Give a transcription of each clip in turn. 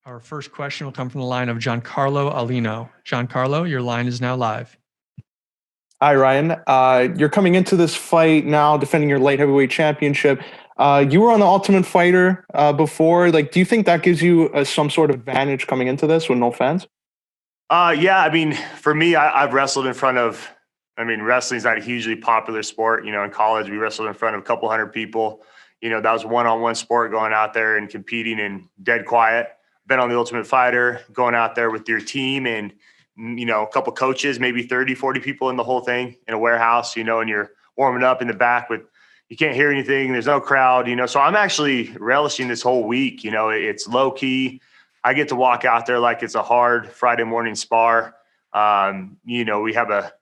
Our first question will come from the line of Giancarlo Alino. Giancarlo, your line is now live. Hi, Ryan. You're coming into this fight now, defending your light heavyweight championship. You were on the Ultimate Fighter before. Do you think that gives you some sort of advantage coming into this with no fans? Yeah, I mean, for me, I've wrestled in front of, wrestling's not a hugely popular sport. In college, we wrestled in front of a couple hundred people. That was one-on-one sport, going out there and competing and dead quiet. Been on the Ultimate Fighter, going out there with your team and, a couple coaches, maybe 30, 40 people in the whole thing in a warehouse, and you're warming up in the back with, you can't hear anything. There's no crowd, so I'm actually relishing this whole week. It's low key. I get to walk out there like it's a hard Friday morning spar. We have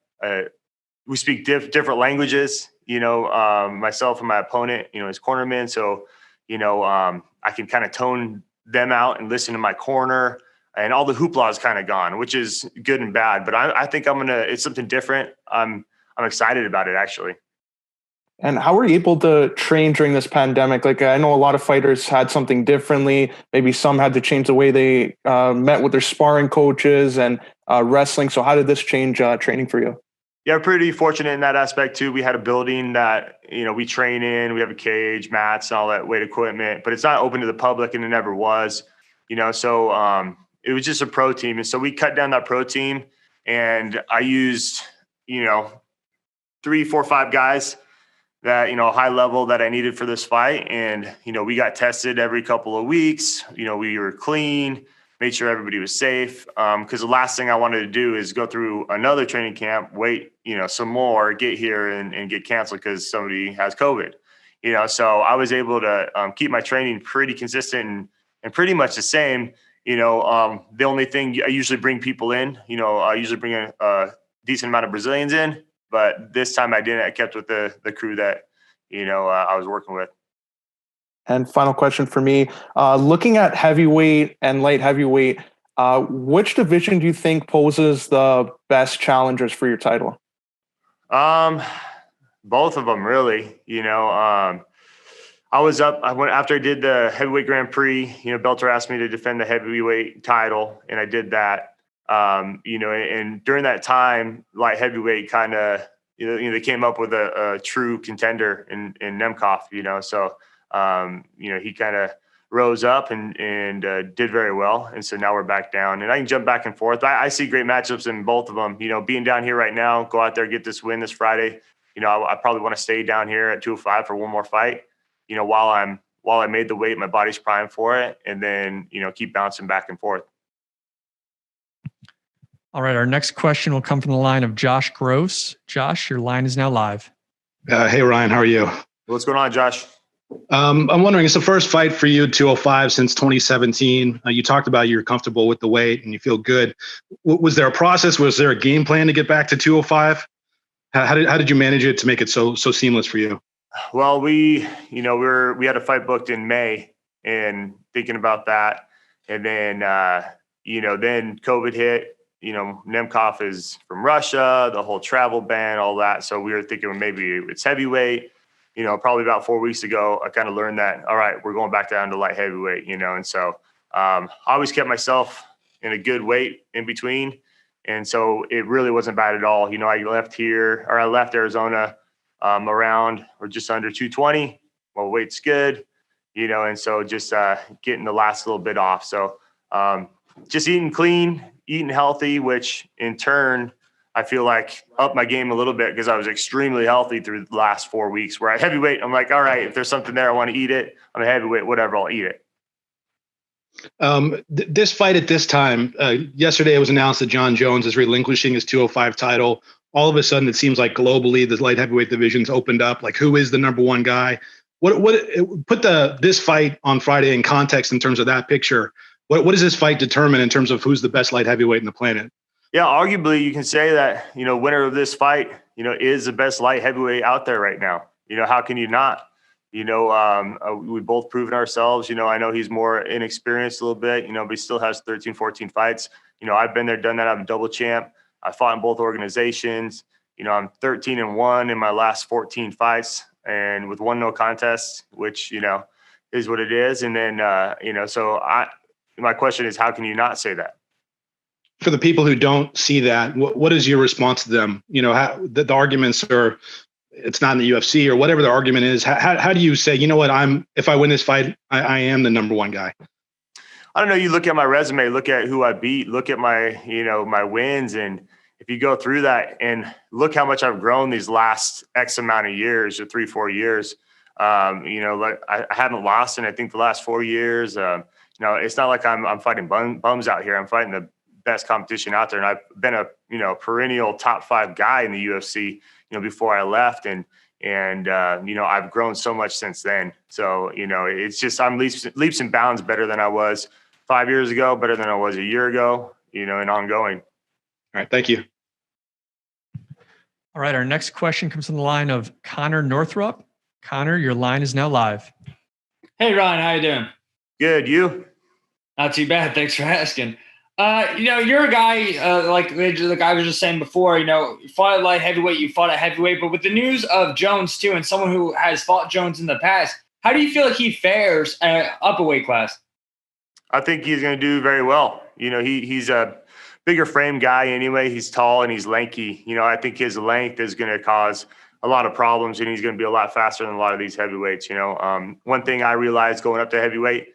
we speak different languages, myself and my opponent, his cornerman. So, I can kind of tone them out and listen to my corner, and all the hoopla is kind of gone, which is good and bad. But I think it's something different. I'm excited about it, actually. And how were you able to train during this pandemic? I know a lot of fighters had something differently. Maybe some had to change the way they met with their sparring coaches and wrestling. So how did this change training for you? Yeah, pretty fortunate in that aspect too. We had a building that, we train in, we have a cage, mats, and all that weight equipment, but it's not open to the public, and it never was, so it was just a pro team. And so we cut down that pro team, and I used, 3, 4, 5 guys that, high level that I needed for this fight. And, we got tested every couple of weeks. We were clean, made sure everybody was safe. Because the last thing I wanted to do is go through another training camp, wait, some more, get here and get canceled because somebody has COVID. So I was able to keep my training pretty consistent and pretty much the same. The only thing, I usually bring people in, I usually bring a decent amount of Brazilians in. But this time I didn't. I kept with the crew that, I was working with. And final question for me, looking at heavyweight and light heavyweight, which division do you think poses the best challengers for your title? Both of them, really. I was up. After I did the heavyweight Grand Prix. Bellator asked me to defend the heavyweight title, and I did that. And during that time, light heavyweight kind of, they came up with a true contender in Nemkov. So he kind of rose up and did very well, and so now we're back down, and I can jump back and forth. I see great matchups in both of them. Being down here right now, go out there, get this win this Friday. I probably want to stay down here at 205 for one more fight. While I made the weight, my body's primed for it, and then keep bouncing back and forth. All right, our next question will come from the line of Josh Gross. Josh, your line is now live. Hey, Ryan, how are you? What's going on, Josh? I'm wondering, it's the first fight for you, 205, since 2017. You talked about you're comfortable with the weight and you feel good. Was there a process? Was there a game plan to get back to 205? How did you manage it to make it so seamless for you? Well, we had a fight booked in May, and thinking about that, and then then COVID hit. Nemkov is from Russia, the whole travel ban, all that. So we were thinking maybe it's heavyweight. Probably about 4 weeks ago, I kind of learned that, all right, we're going back down to light heavyweight, and so I always kept myself in a good weight in between. And so it really wasn't bad at all. I left Arizona around or just under 220. Well, weight's good, and so just getting the last little bit off. So just eating clean, eating healthy, which in turn, I feel like upped my game a little bit because I was extremely healthy through the last 4 weeks. Where at heavyweight, I'm like, all right, if there's something there, I want to eat it. I'm a heavyweight, whatever, I'll eat it. This fight at this time, yesterday it was announced that Jon Jones is relinquishing his 205 title. All of a sudden, it seems like globally the light heavyweight division's opened up. Like, who is the number one guy? Put this fight on Friday in context in terms of that picture. What does this fight determine in terms of who's the best light heavyweight in the planet? Yeah, arguably you can say that, winner of this fight, is the best light heavyweight out there right now. How can you not? We both proven ourselves. I know he's more inexperienced a little bit, but he still has 13, 14 fights. I've been there, done that. I'm a double champ. I fought in both organizations. I'm 13-1 in my last 14 fights, and with 1 no contest, which, is what it is. And then, so my question is, how can you not say that? For the people who don't see that, what is your response to them? How the arguments are, it's not in the UFC or whatever the argument is. How do you say, if I win this fight, I am the number one guy? I don't know. You look at my resume, look at who I beat, look at my, my wins. And if you go through that and look how much I've grown these last X amount of years, or 3-4 years, like I haven't lost in, I think, the last 4 years. It's not like I'm fighting bums out here. I'm fighting the best competition out there. And I've been a, perennial top 5 guy in the UFC, before I left. And I've grown so much since then. So, it's just, I'm leaps and bounds better than I was 5 years ago, better than I was a year ago, and ongoing. All right. Thank you. All right. Our next question comes from the line of Connor Northrup. Connor, your line is now live. Hey, Ryan, how you doing? Good. You? Not too bad. Thanks for asking. You're a guy, like the guy was just saying before, you fought at light heavyweight, you fought at heavyweight, but with the news of Jones too, and someone who has fought Jones in the past, how do you feel like he fares up a weight class? I think he's going to do very well. He's a bigger frame guy anyway. He's tall and he's lanky. I think his length is going to cause a lot of problems, and he's going to be a lot faster than a lot of these heavyweights. One thing I realized going up to heavyweight,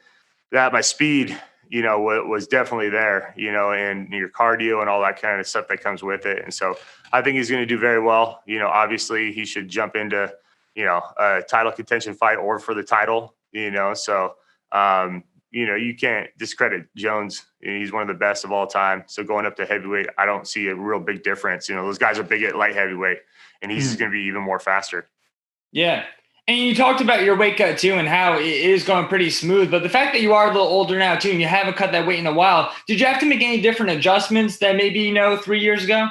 that my speed, was definitely there, and your cardio and all that kind of stuff that comes with it. And so I think he's going to do very well. Obviously he should jump into, a title contention fight or for the title, so, you can't discredit Jones. He's one of the best of all time. So going up to heavyweight, I don't see a real big difference. Those guys are big at light heavyweight, and he's going to be even more faster. Yeah. And you talked about your weight cut too and how it is going pretty smooth, but the fact that you are a little older now too, and you haven't cut that weight in a while, did you have to make any different adjustments than maybe, 3 years ago?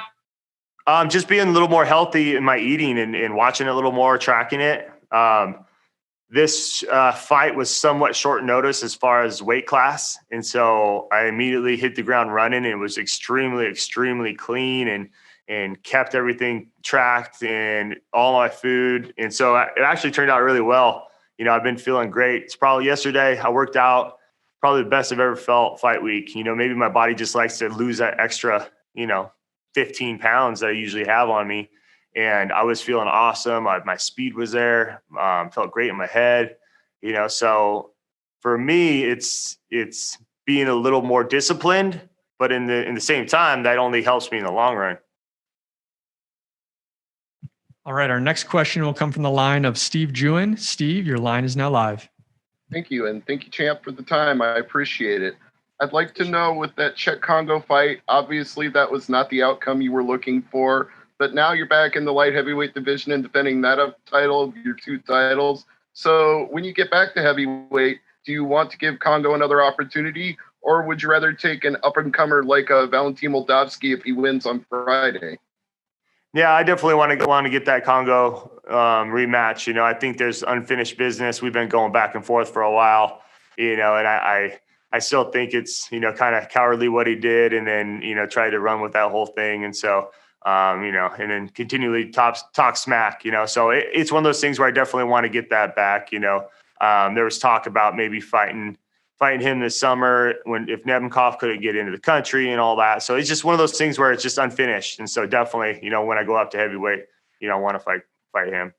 Just being a little more healthy in my eating and watching it a little more, tracking it. This fight was somewhat short notice as far as weight class. And so I immediately hit the ground running, and it was extremely, extremely clean and kept everything tracked and all my food. And so it actually turned out really well. I've been feeling great. It's probably yesterday I worked out, probably the best I've ever felt fight week. Maybe my body just likes to lose that extra, 15 pounds that I usually have on me. And I was feeling awesome. My speed was there. Felt great in my head, so for me, it's being a little more disciplined, but in the same time, that only helps me in the long run. All right. Our next question will come from the line of Steve Jewin. Steve, your line is now live. Thank you. And thank you, champ, for the time. I appreciate it. I'd like to know, with that Czech Congo fight, obviously that was not the outcome you were looking for, but now you're back in the light heavyweight division and defending that title, your 2 titles. So when you get back to heavyweight, do you want to give Congo another opportunity, or would you rather take an up-and-comer like Valentin Moldavsky if he wins on Friday? Yeah, I definitely want to get that Congo rematch. I think there's unfinished business. We've been going back and forth for a while, and I still think it's, kind of cowardly what he did, and then, tried to run with that whole thing. And so, and then continually talk smack, so it's one of those things where I definitely want to get that back. There was talk about maybe fighting him this summer if Nemenkov couldn't get into the country and all that. So it's just one of those things where it's just unfinished. And so definitely, when I go up to heavyweight, I want to fight him.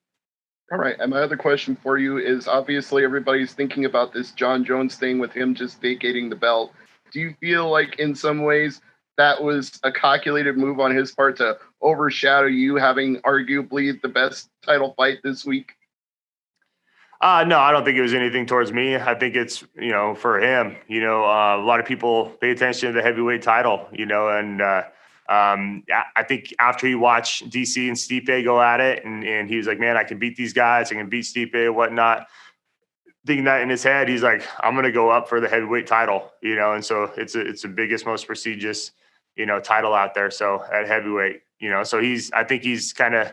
All right. And my other question for you is, obviously everybody's thinking about this Jon Jones thing with him just vacating the belt. Do you feel like in some ways that was a calculated move on his part to overshadow you having arguably the best title fight this week? No, I don't think it was anything towards me. I think it's, for him, a lot of people pay attention to the heavyweight title, and I think after he watched DC and Stipe go at it, and he was like, man, I can beat these guys. I can beat Stipe and whatnot. Thinking that in his head, he's like, I'm going to go up for the heavyweight title, and so it's the biggest, most prestigious, title out there. So at heavyweight, so I think he's kind of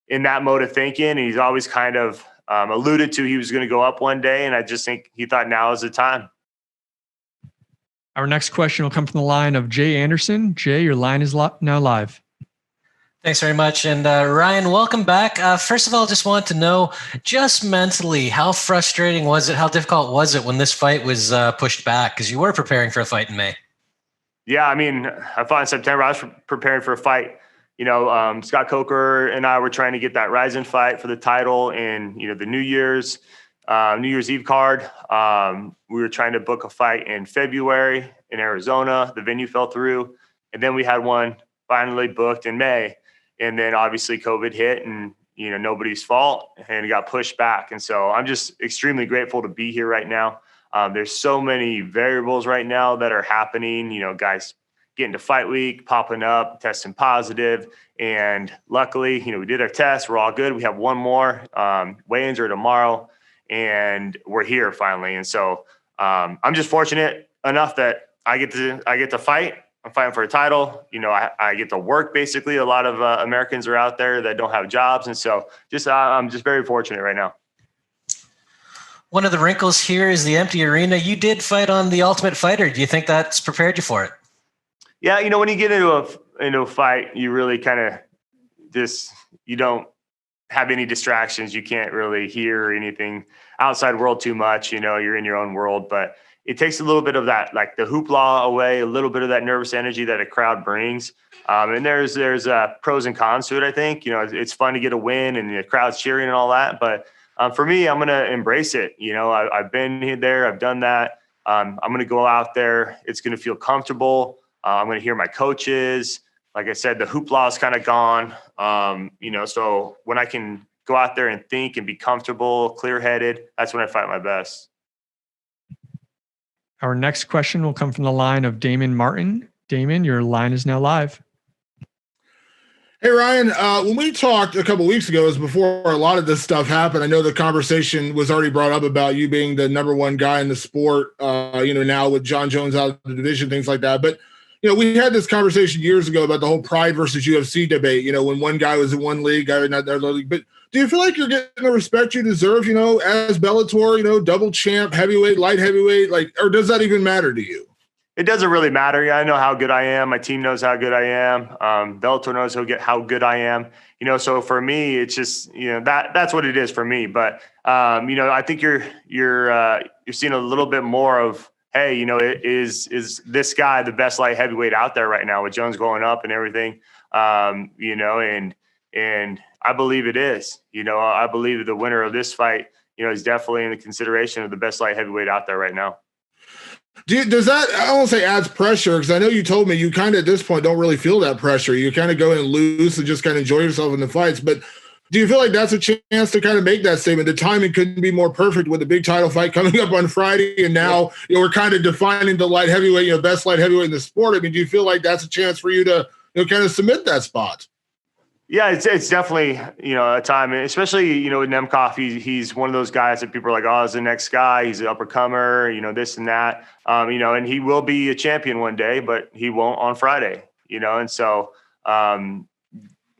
in that mode of thinking, and he's always kind of alluded to he was going to go up one day, and I just think he thought now is the time. Our next question will come from the line of Jay Anderson. Jay, your line is now live. Thanks very much. And Ryan, welcome back. First of all, just want to know, just mentally, how frustrating was it? How difficult was it when this fight was pushed back? Because you were preparing for a fight in May. Yeah, I mean, I fought in September. I was preparing for a fight. Scott Coker and I were trying to get that Ryzen fight for the title and, the New Year's Eve card. We were trying to book a fight in February in Arizona. The venue fell through. And then we had one finally booked in May. And then obviously COVID hit and, nobody's fault, and it got pushed back. And so I'm just extremely grateful to be here right now. There's so many variables right now that are happening, guys getting to fight week, popping up, testing positive. And luckily, we did our test. We're all good. We have one more. Weigh-ins are tomorrow, and we're here finally. And so I'm just fortunate enough that I get to fight. I'm fighting for a title. I get to work basically. A lot of Americans are out there that don't have jobs. And so I'm just very fortunate right now. One of the wrinkles here is the empty arena. You did fight on The Ultimate Fighter. Do you think that's prepared you for it? Yeah, when you get into a fight, you really kind of you don't have any distractions. You can't really hear anything outside world too much. You're in your own world, but it takes a little bit of that, like the hoopla away, a little bit of that nervous energy that a crowd brings. And there's pros and cons to it. I think, it's fun to get a win and the crowd's cheering and all that. But for me, I'm going to embrace it. I've been there. I've done that. I'm going to go out there. It's going to feel comfortable. I'm going to hear my coaches. Like I said, the hoopla is kind of gone. So when I can go out there and think and be comfortable, clear-headed, that's when I fight my best. Our next question will come from the line of Damon Martin. Damon, your line is now live. Hey, Ryan, when we talked a couple of weeks ago, it was before a lot of this stuff happened. I know the conversation was already brought up about you being the number one guy in the sport, now with Jon Jones out of the division, things like that. But, we had this conversation years ago about the whole Pride versus UFC debate, when one guy was in one league, guy in another league. But do you feel like you're getting the respect you deserve, as Bellator, double champ, heavyweight, light heavyweight, or does that even matter to you? It doesn't really matter. I know how good I am. My team knows how good I am. Bellator knows how good I am. So for me, it's just that's what it is for me. But I think you're seeing a little bit more of, hey, is this guy the best light heavyweight out there right now with Jones going up and everything? And I believe it is. I believe the winner of this fight, is definitely in the consideration of the best light heavyweight out there right now. Does that, I don't want to say adds pressure, because I know you told me you kind of at this point don't really feel that pressure. You kind of go in loose and just kind of enjoy yourself in the fights. But do you feel like that's a chance to kind of make that statement? The timing couldn't be more perfect with the big title fight coming up on Friday, and now we're kind of defining the light heavyweight, best light heavyweight in the sport. I mean, do you feel like that's a chance for you to kind of submit that spot? Yeah, it's definitely, a time, especially, with Nemkov, he's one of those guys that people are like, oh, he's the next guy. He's an uppercomer, this and that, and he will be a champion one day, but he won't on Friday, and so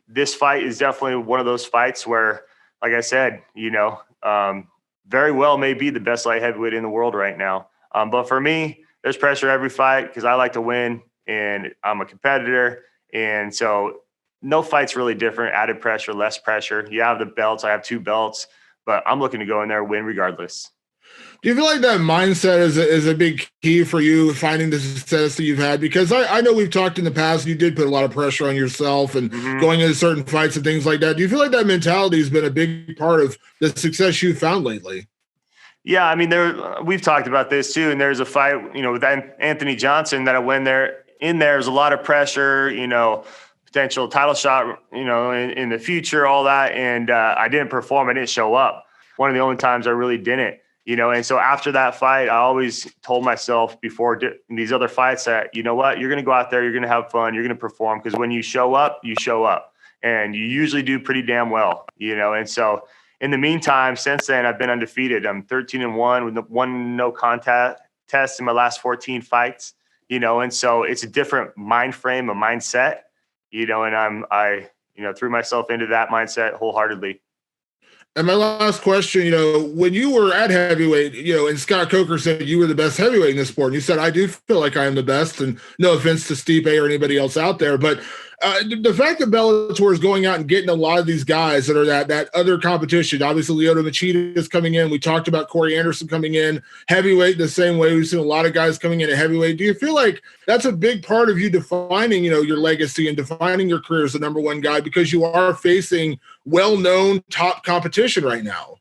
this fight is definitely one of those fights where, like I said, very well may be the best light heavyweight in the world right now. But for me, there's pressure every fight because I like to win and I'm a competitor. And so no fight's really different, added pressure, less pressure. You have the belts. I have 2 belts, but I'm looking to go in there and win regardless. Do you feel like that mindset is a big key for you finding the success that you've had? Because I know we've talked in the past, you did put a lot of pressure on yourself and going into certain fights and things like that. Do you feel like that mentality has been a big part of the success you've found lately? Yeah, I mean, we've talked about this too, and there's a fight, with Anthony Johnson that I went there. In there's a lot of pressure, potential title shot, in the future, all that. And I didn't perform. I didn't show up. One of the only times I really didn't, And so after that fight, I always told myself before these other fights that, you know what, you're going to go out there, you're going to have fun, you're going to perform. Because when you show up, and you usually do pretty damn well, And so in the meantime, since then, I've been undefeated. I'm 13-1 with 1 no contest test in my last 14 fights, And so it's a different mind frame, a mindset. And I threw myself into that mindset wholeheartedly. And my last question, when you were at heavyweight, and Scott Coker said you were the best heavyweight in the sport, and you said, I do feel like I am the best, and no offense to Stipe or anybody else out there, but the fact that Bellator is going out and getting a lot of these guys that are that other competition, obviously Lyoto Machida is coming in. We talked about Corey Anderson coming in, heavyweight the same way. We've seen a lot of guys coming in at heavyweight. Do you feel like that's a big part of you defining, your legacy and defining your career as the number one guy, because you are facing well-known top competition right now?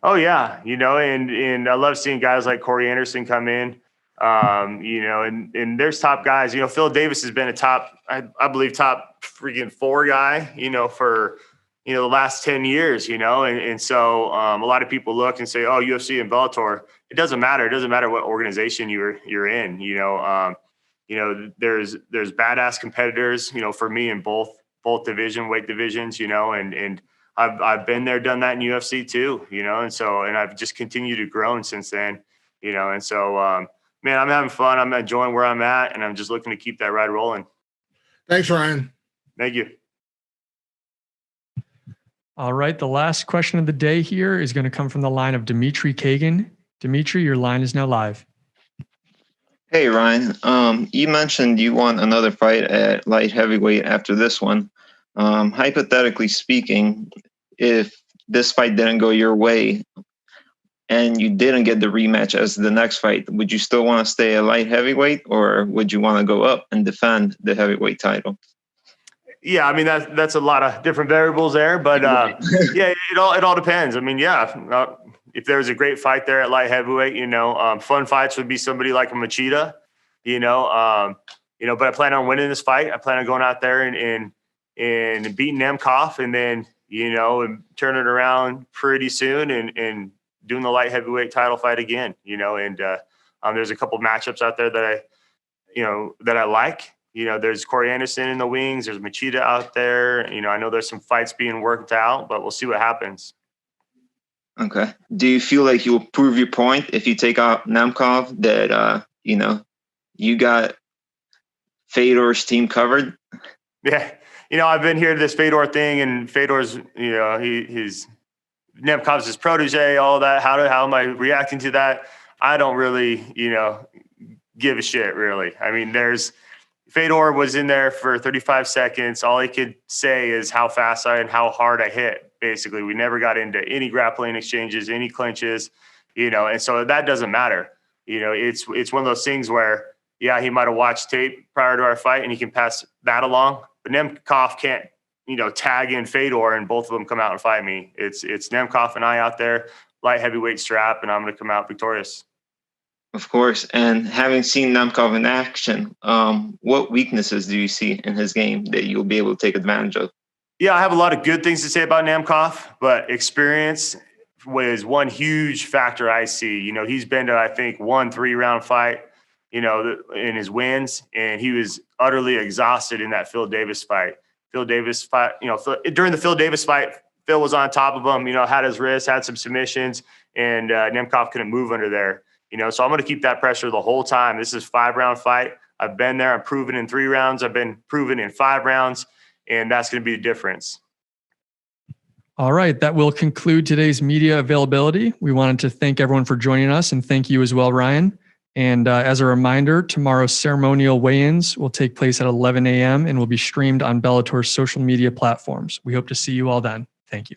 Oh yeah. And I love seeing guys like Corey Anderson come in. And there's top guys. Phil Davis has been a top, I believe, top freaking 4 guy, for the last 10 years, and so a lot of people look and say, oh, UFC and Bellator. It doesn't matter. It doesn't matter what organization you're in. There's badass competitors, for me in both weight divisions, and I've been there, done that in UFC too, and I've just continued to grow since then, and so man, I'm having fun. I'm enjoying where I'm at, and I'm just looking to keep that ride rolling. Thanks, Ryan. Thank you. All right. The last question of the day here is going to come from the line of Dimitri Kagan. Dimitri, your line is now live. Hey, Ryan. You mentioned you want another fight at light heavyweight after this one. Hypothetically speaking, if this fight didn't go your way, and you didn't get the rematch as the next fight, would you still want to stay at light heavyweight, or would you want to go up and defend the heavyweight title? Yeah, I mean that's a lot of different variables there, but yeah, it all depends. I mean, yeah, if there was a great fight there at light heavyweight, fun fights would be somebody like a Machida, but I plan on winning this fight. I plan on going out there and beating Nemkov, and then and turn it around pretty soon and doing the light heavyweight title fight again, and there's a couple matchups out there that I like. There's Corey Anderson in the wings. There's Machida out there. I know there's some fights being worked out, but we'll see what happens. Okay. Do you feel like you'll prove your point if you take out Nemkov that, you got Fedor's team covered? Yeah. I've been here to this Fedor thing, and Fedor's, he's Nemkov's his protege, all that. How am I reacting to that? I don't really, give a shit, really. I mean, Fedor was in there for 35 seconds. All he could say is how fast and how hard I hit. Basically, we never got into any grappling exchanges, any clinches, and so that doesn't matter. It's one of those things where, yeah, he might have watched tape prior to our fight and he can pass that along, but Nemkov can't, tag in Fedor and both of them come out and fight me. It's Nemkov and I out there, light heavyweight strap, and I'm going to come out victorious. Of course. And having seen Nemkov in action, what weaknesses do you see in his game that you'll be able to take advantage of? Yeah, I have a lot of good things to say about Nemkov, but experience was one huge factor I see. He's been to, I think, 1 3-round fight, in his wins, and he was utterly exhausted in that Phil Davis fight. Phil Davis fight, during the Phil Davis fight, Phil was on top of him, had his wrist, had some submissions, and Nemkov couldn't move under there. So I'm going to keep that pressure the whole time. This is a 5-round fight. I've been there. I'm proven in 3 rounds. I've been proven in 5 rounds, and that's going to be the difference. All right. That will conclude today's media availability. We wanted to thank everyone for joining us, and thank you as well, Ryan. And as a reminder, tomorrow's ceremonial weigh-ins will take place at 11 a.m. and will be streamed on Bellator's social media platforms. We hope to see you all then. Thank you.